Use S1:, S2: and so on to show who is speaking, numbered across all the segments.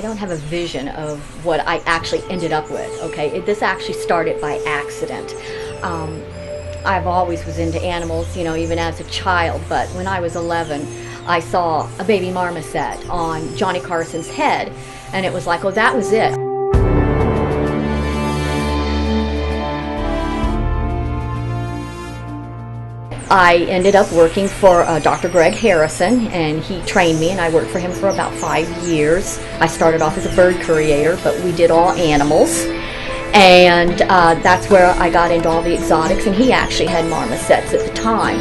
S1: don't have a vision of what I actually ended up with, okay? This actually started by accident. I've always was into animals, you know, even as a child, but when I was 11, I saw a baby marmoset on Johnny Carson's head, and it was like, oh, that was it. I ended up working for Dr. Greg Harrison, and he trained me, and I worked for him for about 5 years. I started off as a bird courier, but we did all animals, and that's where I got into all the exotics, and he actually had marmosets at the time.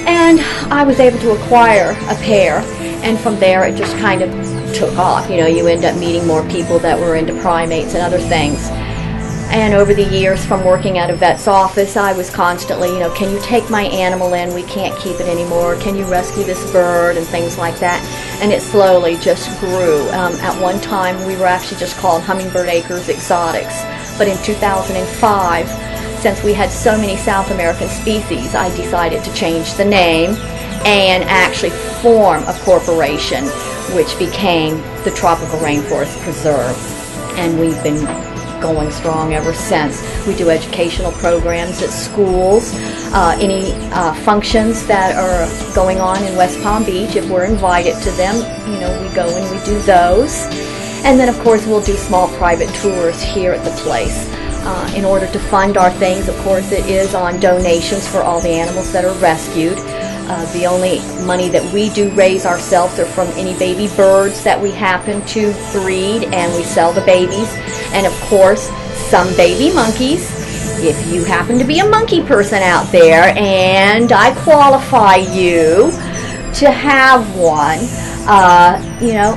S1: And I was able to acquire a pair, and from there it just kind of took off. You know, you end up meeting more people that were into primates and other things. And over the years, from working at a vet's office, I was constantly, you know, can you take my animal in? We can't keep it anymore. Can you rescue this bird? And things like that. And it slowly just grew. At one time, we were actually just called Hummingbird Acres Exotics. But in 2005, since we had so many South American species, I decided to change the name and actually form a corporation, which became the Tropical Rainforest Preserve. And we've been going strong ever since. We do educational programs at schools, any functions that are going on in West Palm Beach. If we're invited to them, you know, we go and we do those. And then of course we'll do small private tours here at the place. In order to fund our things, of course, it is on donations for all the animals that are rescued. The only money that we do raise ourselves are from any baby birds that we happen to breed, and we sell the babies. And of course, some baby monkeys. If you happen to be a monkey person out there and I qualify you to have one, you know,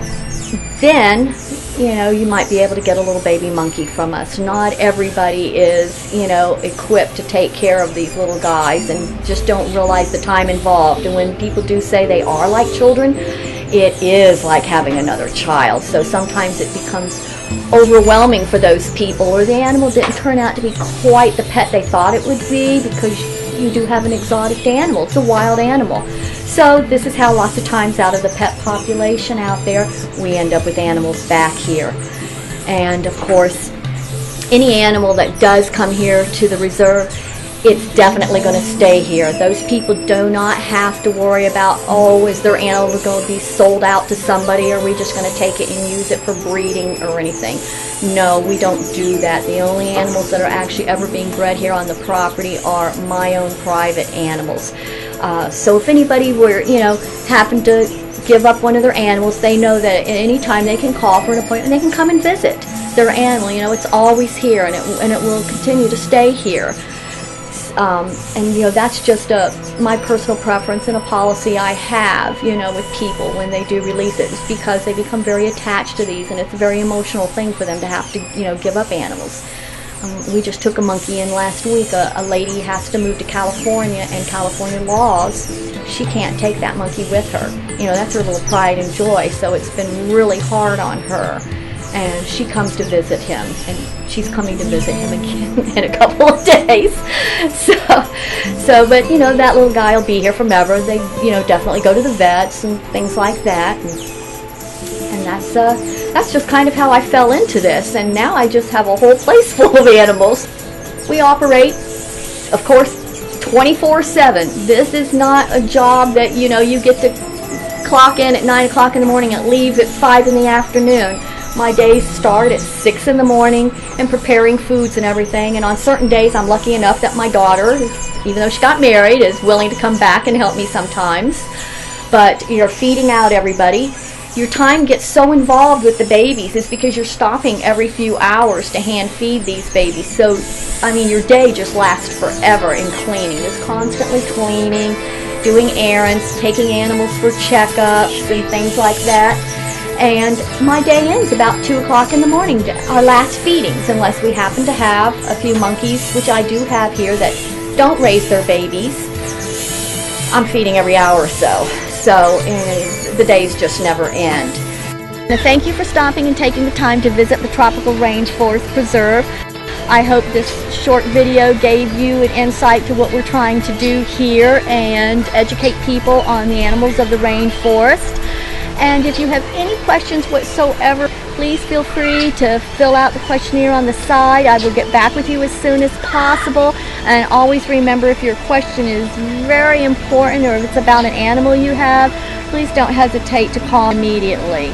S1: then, you know, you might be able to get a little baby monkey from us. Not everybody is, you know, equipped to take care of these little guys and just don't realize the time involved. And when people do say they are like children, it is like having another child. So sometimes it becomes overwhelming for those people, or the animal didn't turn out to be quite the pet they thought it would be, because you do have an exotic animal. It's a wild animal. So this is how lots of times out of the pet population out there, we end up with animals back here. And of course, any animal that does come here to the reserve, it's definitely going to stay here. Those people do not have to worry about, oh, is their animal going to be sold out to somebody, or are we just going to take it and use it for breeding or anything. No, we don't do that. The only animals that are actually ever being bred here on the property are my own private animals. So if anybody were, you know, happen to give up one of their animals, they know that at any time they can call for an appointment and they can come and visit their animal. You know, it's always here, and it will continue to stay here. And you know, that's just my personal preference and a policy I have, you know, with people when they do release it. It's because they become very attached to these, and it's a very emotional thing for them to have to, you know, give up animals. We just took a monkey in last week. A lady has to move to California, and California laws, she can't take that monkey with her. You know, that's her little pride and joy, so it's been really hard on her. And she comes to visit him, and she's coming to visit him again in a couple of days. So, but you know, that little guy will be here forever. They, you know, definitely go to the vets and things like that, and that's just kind of how I fell into this. And now I just have a whole place full of animals. We operate, of course, 24/7. This is not a job that, you know, you get to clock in at 9 o'clock in the morning and leave at 5 in the afternoon. My days start at 6 in the morning and preparing foods and everything. And on certain days, I'm lucky enough that my daughter, even though she got married, is willing to come back and help me sometimes. But you're feeding out everybody. Your time gets so involved with the babies is because you're stopping every few hours to hand feed these babies. So, I mean, your day just lasts forever in cleaning. It's constantly cleaning, doing errands, taking animals for checkups and things like that. And my day ends about 2 o'clock in the morning, our last feedings, unless we happen to have a few monkeys, which I do have here, that don't raise their babies. I'm feeding every hour or so. So the days just never end. Now, thank you for stopping and taking the time to visit the Tropical Rainforest Preserve. I hope this short video gave you an insight to what we're trying to do here and educate people on the animals of the rainforest. And if you have any questions whatsoever, please feel free to fill out the questionnaire on the side. I will get back with you as soon as possible. And always remember, if your question is very important or if it's about an animal you have, please don't hesitate to call immediately.